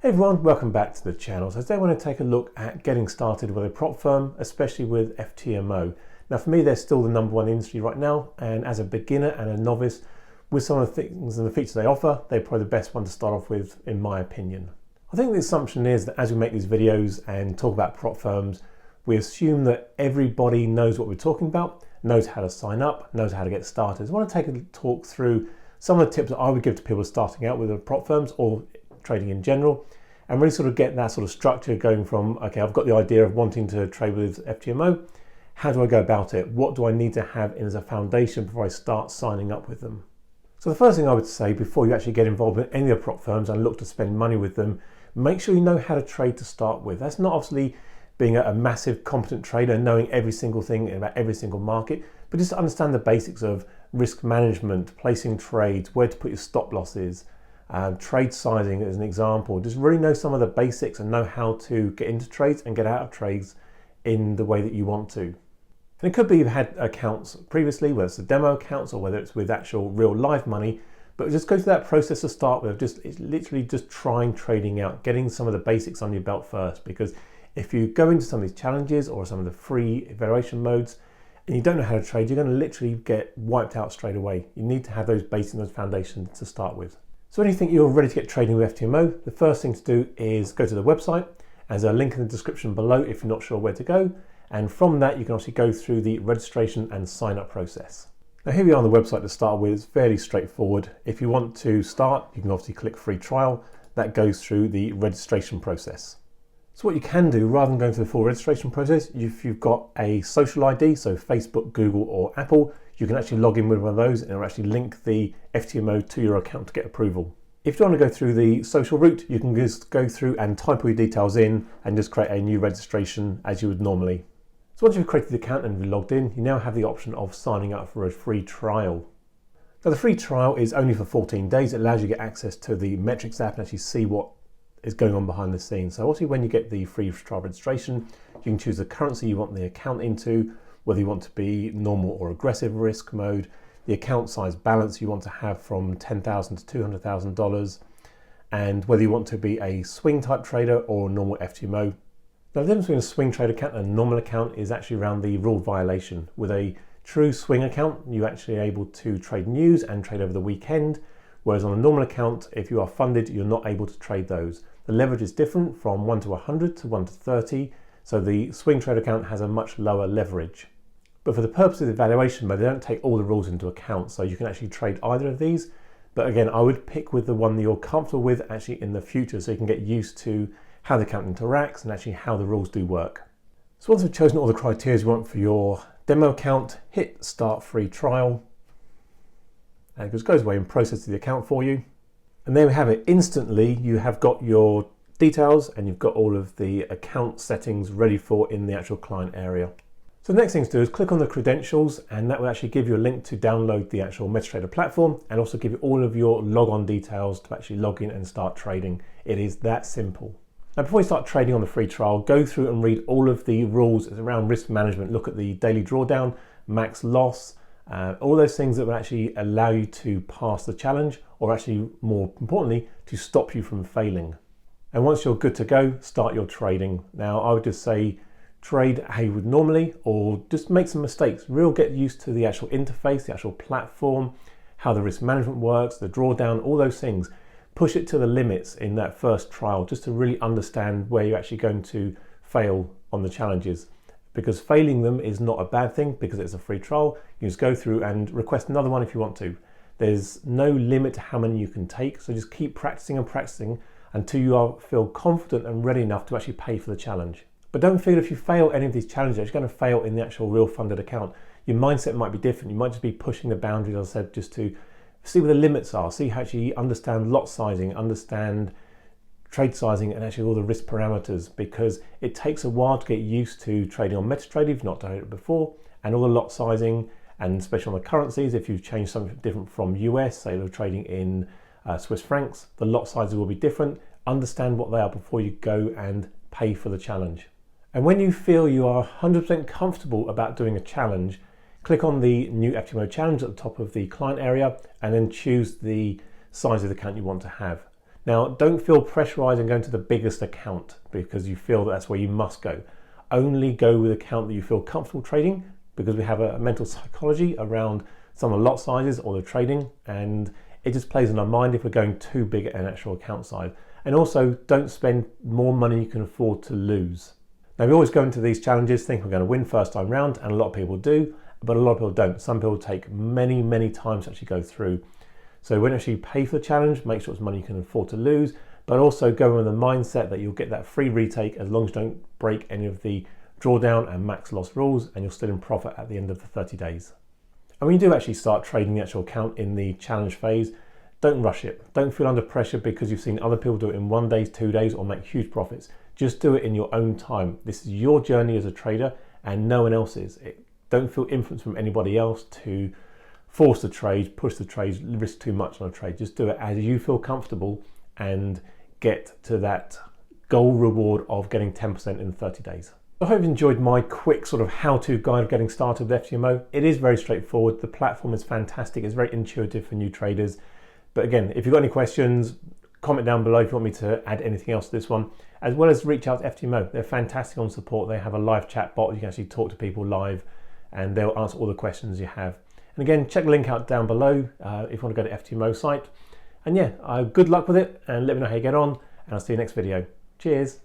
Hey everyone, welcome back to the channel. So today I want to take a look at getting started with a prop firm, especially with Ftmo. Now for me, they're still the number one industry right now, and as a beginner and a novice, with some of the things and the features they offer, they're probably the best one to start off with, in my opinion. I think the assumption is that as we make these videos and talk about prop firms, we assume that everybody knows what we're talking about, knows how to sign up, knows how to get started. So I want to take a talk through some of the tips that I would give to people starting out with prop firms or trading in general, and really sort of get that sort of structure going from, okay, I've got the idea of wanting to trade with Ftmo. How do I go about it? What do I need to have in as a foundation before I start signing up with them? So the first thing I would say before you actually get involved in any of the prop firms and look to spend money with them, make sure you know how to trade to start with. That's not obviously being a massive competent trader, knowing every single thing about every single market, but just to understand the basics of risk management, placing trades, where to put your stop losses, trade sizing as an example. Just really know some of the basics and know how to get into trades and get out of trades in the way that you want to. And it could be you've had accounts previously, whether it's the demo accounts or whether it's with actual real live money, but just go through that process to start with. It's literally just trying trading out, getting some of the basics on your belt first, because if you go into some of these challenges or some of the free evaluation modes and you don't know how to trade, you're going to literally get wiped out straight away. You need to have those basics and those foundations to start with. So when you think you're ready to get trading with Ftmo, the first thing to do is go to the website. There's a link in the description below if you're not sure where to go. And from that, you can obviously go through the registration and sign up process. Now here we are on the website to start with. It's fairly straightforward. If you want to start, you can obviously click free trial. That goes through the registration process. So what you can do, rather than going through the full registration process, if you've got a social ID, so Facebook, Google or Apple, you can actually log in with one of those and it'll actually link the Ftmo to your account to get approval. If you want to go through the social route, you can just go through and type all your details in and just create a new registration as you would normally. So once you've created the account and you've logged in, you now have the option of signing up for a free trial. Now the free trial is only for 14 days. It allows you to get access to the metrics app and actually see what is going on behind the scenes. So obviously when you get the free trial registration, you can choose the currency you want the account into, whether you want to be normal or aggressive risk mode, the account size balance you want to have from $10,000 to $200,000, and whether you want to be a swing type trader or normal Ftmo. Now the difference between a swing trade account and a normal account is actually around the rule violation. With a true swing account, you're actually able to trade news and trade over the weekend, whereas on a normal account, if you are funded, you're not able to trade those. The leverage is different from 1 to 100 to 1 to 30, so the swing trade account has a much lower leverage. But for the purpose of the evaluation mode, they don't take all the rules into account, so you can actually trade either of these. But again, I would pick with the one that you're comfortable with actually in the future, so you can get used to how the account interacts and actually how the rules do work. So once we've chosen all the criteria you want for your demo account, hit start free trial, and it just goes away and processes the account for you. And there we have it. Instantly, you have got your details and you've got all of the account settings ready for in the actual client area. So the next thing to do is click on the credentials, and that will actually give you a link to download the actual MetaTrader platform and also give you all of your logon details to actually log in and start trading. It is that simple. Now before you start trading on the free trial, go through and read all of the rules around risk management. Look at the daily drawdown, max loss, all those things that will actually allow you to pass the challenge, or actually more importantly, to stop you from failing. And once you're good to go, start your trading. Now I would just say trade how you would normally, or just make some mistakes. Get used to the actual interface, the actual platform, how the risk management works, the drawdown, all those things. Push it to the limits in that first trial just to really understand where you're actually going to fail on the challenges. Because failing them is not a bad thing, because it's a free trial. You just go through and request another one if you want to. There's no limit to how many you can take, so just keep practicing and practicing until you feel confident and ready enough to actually pay for the challenge. But don't feel if you fail any of these challenges, you're going to fail in the actual real funded account. Your mindset might be different. You might just be pushing the boundaries, as I said, just to see where the limits are, see how actually understand lot sizing, understand trade sizing, and actually all the risk parameters, because it takes a while to get used to trading on MetaTrader if you've not done it before, and all the lot sizing, and especially on the currencies, if you've changed something different from US, say you're trading in Swiss francs, the lot sizes will be different. Understand what they are before you go and pay for the challenge. And when you feel you are 100% comfortable about doing a challenge, click on the new Ftmo challenge at the top of the client area and then choose the size of the account you want to have. Now, don't feel pressurized and going to the biggest account because you feel that's where you must go. Only go with an account that you feel comfortable trading, because we have a mental psychology around some of the lot sizes or the trading, and it just plays in our mind if we're going too big at an actual account size. And also, don't spend more money you can afford to lose. Now, we always go into these challenges thinking we're going to win first time round, and a lot of people do, but a lot of people don't. Some people take many times to actually go through. So when you actually pay for the challenge, make sure it's money you can afford to lose, but also go with the mindset that you'll get that free retake as long as you don't break any of the drawdown and max loss rules, and you're still in profit at the end of the 30 days. And when you do actually start trading the actual account in the challenge phase, don't rush it. Don't feel under pressure because you've seen other people do it in 1 day, 2 days, or make huge profits. Just do it in your own time. This is your journey as a trader and no one else's. Don't feel influenced from anybody else to force the trade, push the trades, risk too much on a trade. Just do it as you feel comfortable and get to that goal reward of getting 10% in 30 days. I hope you enjoyed my quick sort of how-to guide of getting started with FTMO. It is very straightforward. The platform is fantastic. It's very intuitive for new traders. But again, if you've got any questions, comment down below if you want me to add anything else to this one, as well as reach out to Ftmo. They're fantastic on support. They have a live chat bot. You can actually talk to people live and they'll answer all the questions you have. And again, check the link out down below if you want to go to Ftmo site. And yeah, good luck with it and let me know how you get on, and I'll see you next video. Cheers.